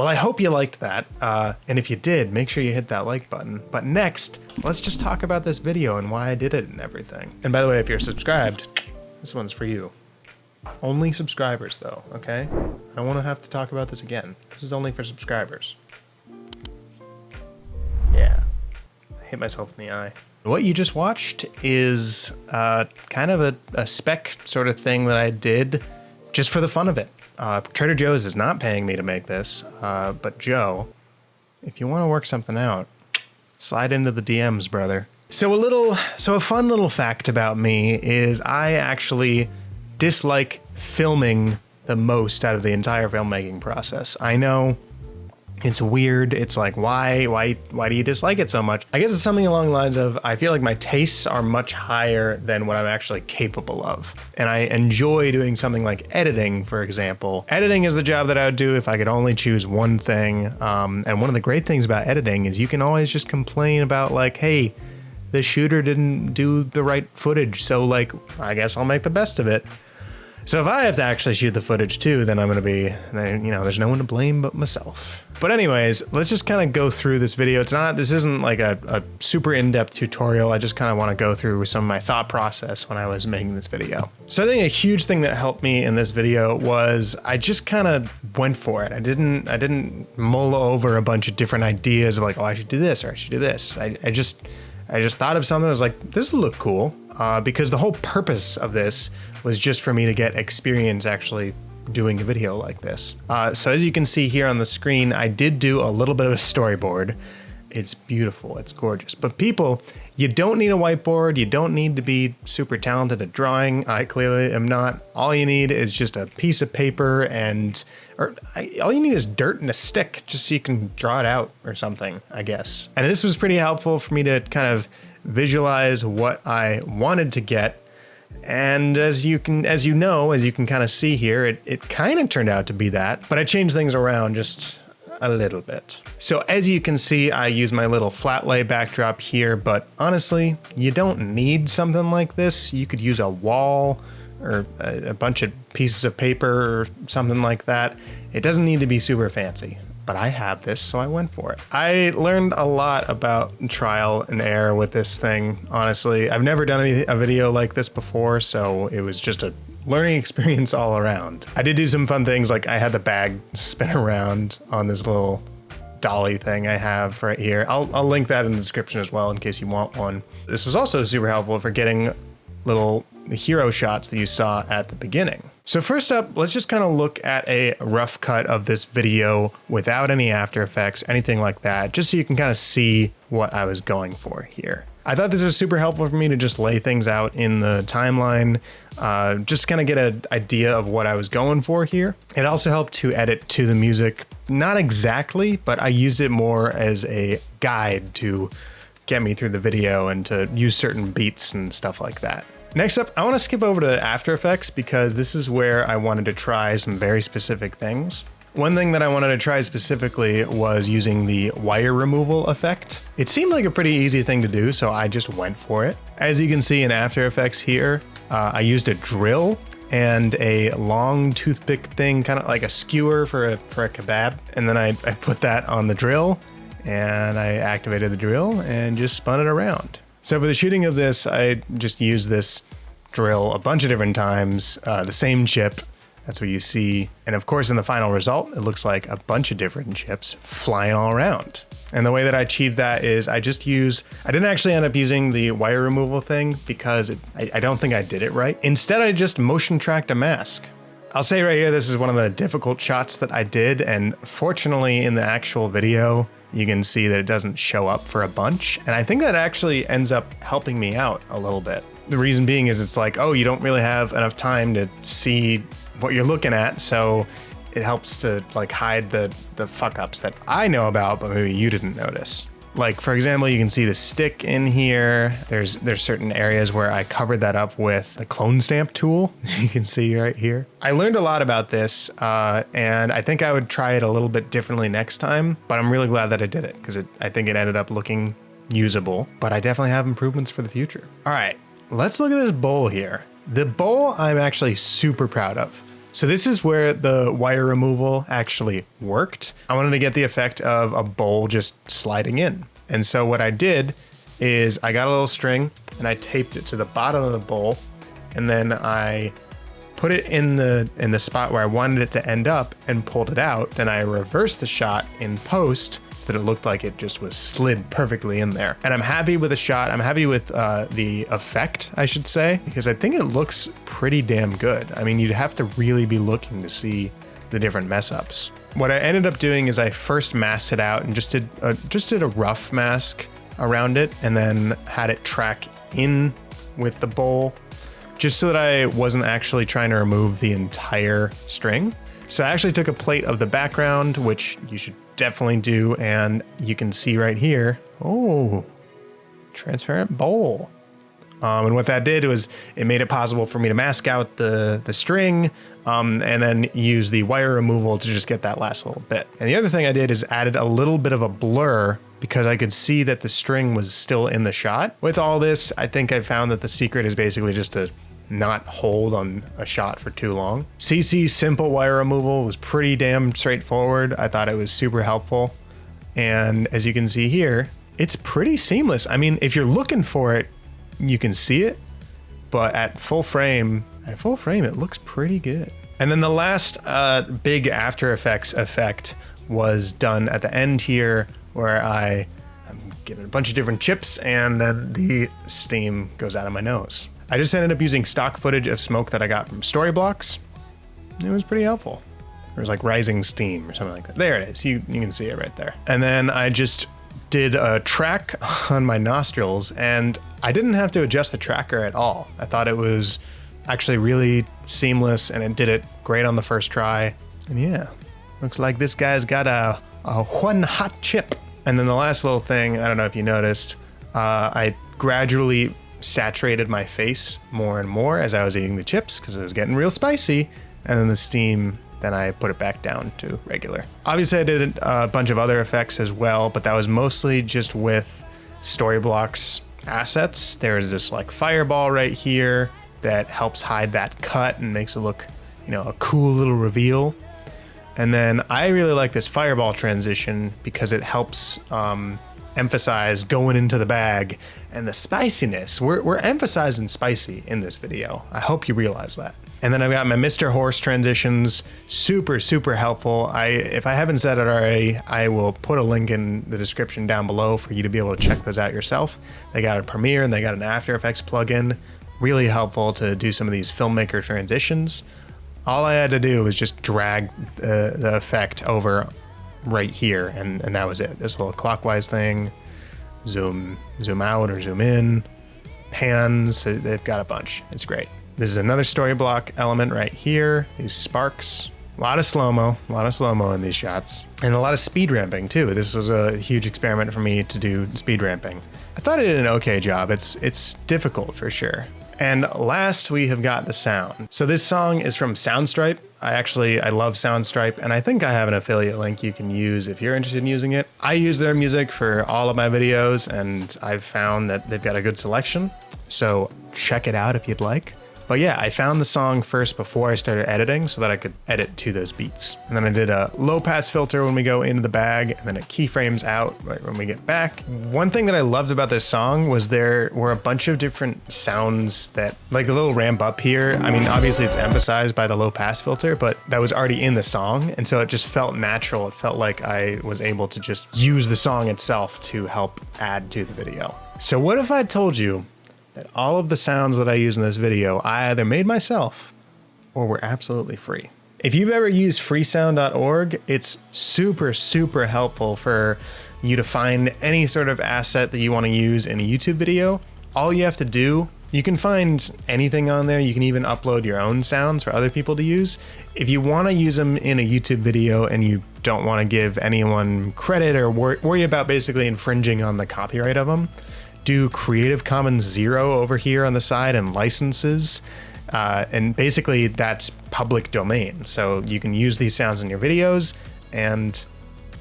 Well, I hope you liked that. And if you did, make sure you hit that like button. But next, let's just talk about this video and why I did it and everything. And by the way, if you're subscribed, this one's for you. Only subscribers though, okay? I don't want to have to talk about this again. This is only for subscribers. Yeah, I hit myself in the eye. What you just watched is kind of a spec sort of thing that I did just for the fun of it. Trader Joe's is not paying me to make this, but Joe, if you want to work something out, slide into the DMs, brother. So a fun little fact about me is I actually dislike filming the most out of the entire filmmaking process. I know it's weird. It's like, why do you dislike it so much? I guess it's something along the lines of, I feel like my tastes are much higher than what I'm actually capable of. And I enjoy doing something like editing, for example. Editing is the job that I would do if I could only choose one thing. And one of the great things about editing is you can always just complain about like, hey, the shooter didn't do the right footage. So like, I guess I'll make the best of it. So if I have to actually shoot the footage too, then I'm going to be, you know, there's no one to blame but myself. But anyways, let's just kind of go through this video. This isn't like a super in-depth tutorial. I just kind of want to go through some of my thought process when I was making this video. So I think a huge thing that helped me in this video was I just kind of went for it. I didn't mull over a bunch of different ideas of like, oh, I should do this or I should do this. I just thought of something. I was like, this will look cool, because the whole purpose of this was just for me to get experience actually doing a video like this. So as you can see here on the screen, I did do a little bit of a storyboard. It's beautiful, it's gorgeous. But people, you don't need a whiteboard. You don't need to be super talented at drawing. I clearly am not. All you need is just a piece of paper all you need is dirt and a stick just so you can draw it out or something, I guess. And this was pretty helpful for me to kind of visualize what I wanted to get. And as you can kind of see here, it kind of turned out to be that, but I changed things around just a little bit. So as you can see, I use my little flat lay backdrop here, but honestly, you don't need something like this. You could use a wall or a bunch of pieces of paper or something like that. It doesn't need to be super fancy, but I have this, so I went for it. I learned a lot about trial and error with this thing, honestly. I've never done a video like this before, so it was just a learning experience all around. I did do some fun things, like I had the bag spin around on this little dolly thing I have right here. I'll link that in the description as well in case you want one. This was also super helpful for getting little hero shots that you saw at the beginning. So first up, let's just kind of look at a rough cut of this video without any After Effects, anything like that, just so you can kind of see what I was going for here. I thought this was super helpful for me to just lay things out in the timeline, just kind of get an idea of what I was going for here. It also helped to edit to the music, not exactly, but I used it more as a guide to get me through the video and to use certain beats and stuff like that. Next up, I want to skip over to After Effects because this is where I wanted to try some very specific things. One thing that I wanted to try specifically was using the wire removal effect. It seemed like a pretty easy thing to do, so I just went for it. As you can see in After Effects here, I used a drill and a long toothpick thing, kind of like a skewer for a kebab. And then I put that on the drill and I activated the drill and just spun it around. So for the shooting of this, I just used this drill a bunch of different times, the same chip. That's what you see. And of course, in the final result, it looks like a bunch of different chips flying all around. And the way that I achieved that is I didn't actually end up using the wire removal thing because I don't think I did it right. Instead, I just motion tracked a mask. I'll say right here, this is one of the difficult shots that I did. And fortunately, in the actual video, you can see that it doesn't show up for a bunch. And I think that actually ends up helping me out a little bit. The reason being is it's like, oh, you don't really have enough time to see what you're looking at. So it helps to like hide the fuck ups that I know about, but maybe you didn't notice. Like, for example, you can see the stick in here. There's certain areas where I covered that up with the clone stamp tool. You can see right here. I learned a lot about this, and I think I would try it a little bit differently next time, but I'm really glad that I did it because I think it ended up looking usable, but I definitely have improvements for the future. All right, let's look at this bowl here. The bowl I'm actually super proud of. So this is where the wire removal actually worked. I wanted to get the effect of a bowl just sliding in. And so what I did is I got a little string and I taped it to the bottom of the bowl, and then I put it in the spot where I wanted it to end up and pulled it out. Then I reversed the shot in post so that it looked like it just was slid perfectly in there. And I'm happy with the shot. I'm happy with the effect, I should say, because I think it looks pretty damn good. I mean, you'd have to really be looking to see the different mess ups. What I ended up doing is I first masked it out and just did a rough mask around it, and then had it track in with the bowl, just so that I wasn't actually trying to remove the entire string. So I actually took a plate of the background, which you should definitely do, and you can see right here, oh, transparent bowl. And what that did was it made it possible for me to mask out the string, and then use the wire removal to just get that last little bit. And the other thing I did is added a little bit of a blur because I could see that the string was still in the shot. With all this, I think I found that the secret is basically just to not hold on a shot for too long. CC's simple wire removal was pretty damn straightforward. I thought it was super helpful. And as you can see here, it's pretty seamless. I mean, if you're looking for it, you can see it, but at full frame, it looks pretty good. And then the last big After Effects effect was done at the end here, where I'm giving a bunch of different chips and then the steam goes out of my nose. I just ended up using stock footage of smoke that I got from Storyblocks. It was pretty helpful. There was like rising steam or something like that. There it is, you can see it right there. And then I just did a track on my nostrils, and I didn't have to adjust the tracker at all. I thought it was actually really seamless, and it did it great on the first try. And yeah, looks like this guy's got a one hot chip. And then the last little thing, I don't know if you noticed, I gradually saturated my face more and more as I was eating the chips because it was getting real spicy. And then the steam, then I put it back down to regular. Obviously I did a bunch of other effects as well, but that was mostly just with Storyblocks assets. There's this like fireball right here that helps hide that cut and makes it look, you know, a cool little reveal. And then I really like this fireball transition because it helps emphasize going into the bag and the spiciness. We're emphasizing spicy in this video. I hope you realize that. And then I've got my Mr. Horse transitions, super, super helpful. If I haven't said it already, I will put a link in the description down below for you to be able to check those out yourself. They got a Premiere and they got an After Effects plugin. Really helpful to do some of these filmmaker transitions. All I had to do was just drag the effect over right here, and that was it. This little clockwise thing, zoom out or zoom in, pans, they've got a bunch. It's great. This is another Storyblock element right here, these sparks. A lot of slow-mo in these shots. And a lot of speed ramping too. This was a huge experiment for me to do speed ramping. I thought I did an okay job. It's difficult for sure. And last, we have got the sound. So this song is from Soundstripe. I love Soundstripe, and I think I have an affiliate link you can use if you're interested in using it. I use their music for all of my videos, and I've found that they've got a good selection. So check it out if you'd like. But yeah, I found the song first before I started editing so that I could edit to those beats. And then I did a low pass filter when we go into the bag, and then it keyframes out right when we get back. One thing that I loved about this song was there were a bunch of different sounds that, like a little ramp up here. I mean, obviously it's emphasized by the low pass filter, but that was already in the song. And so it just felt natural. It felt like I was able to just use the song itself to help add to the video. So what if I told you that all of the sounds that I use in this video, I either made myself or were absolutely free? If you've ever used freesound.org, it's super, super helpful for you to find any sort of asset that you want to use in a YouTube video. All you have to do, you can find anything on there. You can even upload your own sounds for other people to use. If you want to use them in a YouTube video and you don't want to give anyone credit or worry about basically infringing on the copyright of them, do Creative Commons 0 over here on the side and licenses. And basically that's public domain. So you can use these sounds in your videos and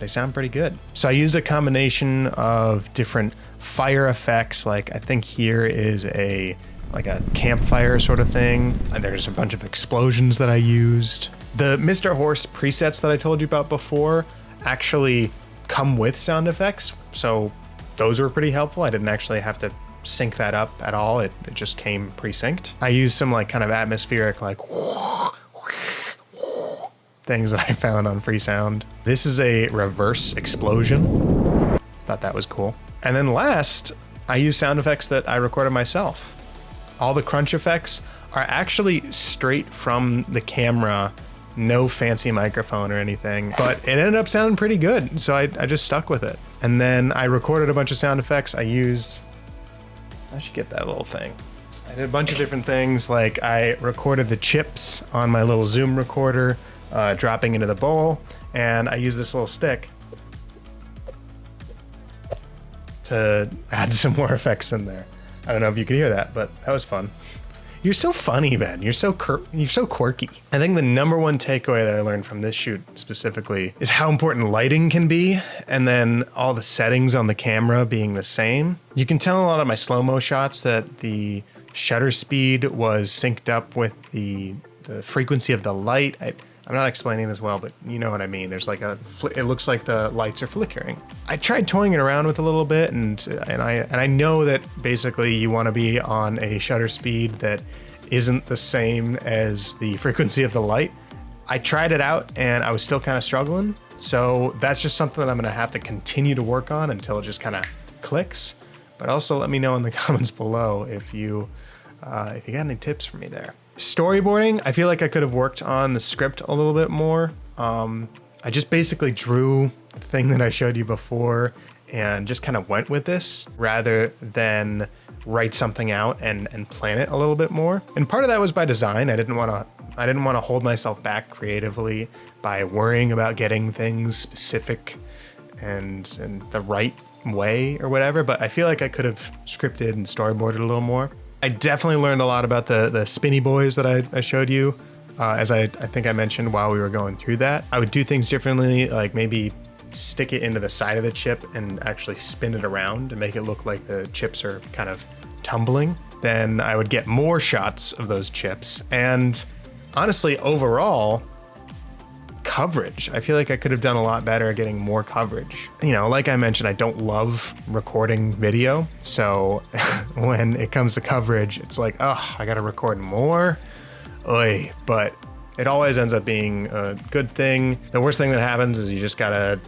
they sound pretty good. So I used a combination of different fire effects. Like I think here is a like a campfire sort of thing. And there's a bunch of explosions that I used. The Mr. Horse presets that I told you about before actually come with sound effects, so those were pretty helpful. I didn't actually have to sync that up at all. It just came pre-synced. I used some like kind of atmospheric like things that I found on Freesound. This is a reverse explosion. Thought that was cool. And then last, I used sound effects that I recorded myself. All the crunch effects are actually straight from the camera, no fancy microphone or anything, but it ended up sounding pretty good. So I just stuck with it. And then I recorded a bunch of sound effects. I should get that little thing. I did a bunch of different things. Like I recorded the chips on my little Zoom recorder, dropping into the bowl. And I used this little stick to add some more effects in there. I don't know if you could hear that, but that was fun. You're so funny, Ben. You're so quirky. I think the number one takeaway that I learned from this shoot specifically is how important lighting can be, and then all the settings on the camera being the same. You can tell in a lot of my slow-mo shots that the shutter speed was synced up with the frequency of the light. I'm not explaining this well, but you know what I mean. There's like it looks like the lights are flickering. I tried toying it around with a little bit, and I know that basically you want to be on a shutter speed that isn't the same as the frequency of the light. I tried it out and I was still kind of struggling. So that's just something that I'm gonna have to continue to work on until it just kind of clicks. But also let me know in the comments below if you got any tips for me there. Storyboarding, I feel like I could have worked on the script a little bit more. I just basically drew the thing that I showed you before and just kind of went with this rather than write something out and plan it a little bit more. And part of that was by design. I didn't want to hold myself back creatively by worrying about getting things specific and the right way or whatever, but I feel like I could have scripted and storyboarded a little more. I definitely learned a lot about the spinny boys that I showed you, as I think I mentioned while we were going through that. I would do things differently, like maybe stick it into the side of the chip and actually spin it around and make it look like the chips are kind of tumbling. Then I would get more shots of those chips. And honestly, overall, coverage. I feel like I could have done a lot better at getting more coverage. You know, like I mentioned, I don't love recording video. So when it comes to coverage, it's like, oh, I gotta record more. Oy. But it always ends up being a good thing. The worst thing that happens is you just gotta,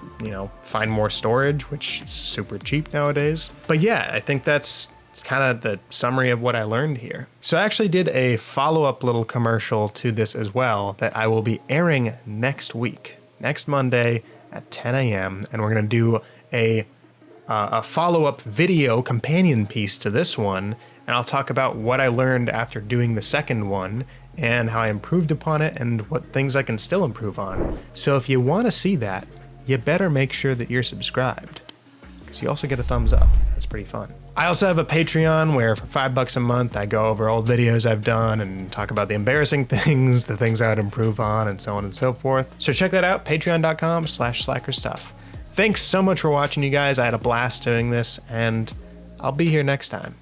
find more storage, which is super cheap nowadays. But yeah, I think that's kind of the summary of what I learned here. So I actually did a follow-up little commercial to this as well that I will be airing next week, next Monday at 10 a.m. And we're gonna do a follow-up video companion piece to this one. And I'll talk about what I learned after doing the second one and how I improved upon it and what things I can still improve on. So if you want to see that, you better make sure that you're subscribed, because you also get a thumbs up. That's pretty fun. I also have a Patreon where for $5 a month, I go over old videos I've done and talk about the embarrassing things, the things I would improve on, and so on and so forth. So check that out, patreon.com/slackerstuff. Thanks so much for watching, you guys. I had a blast doing this, and I'll be here next time.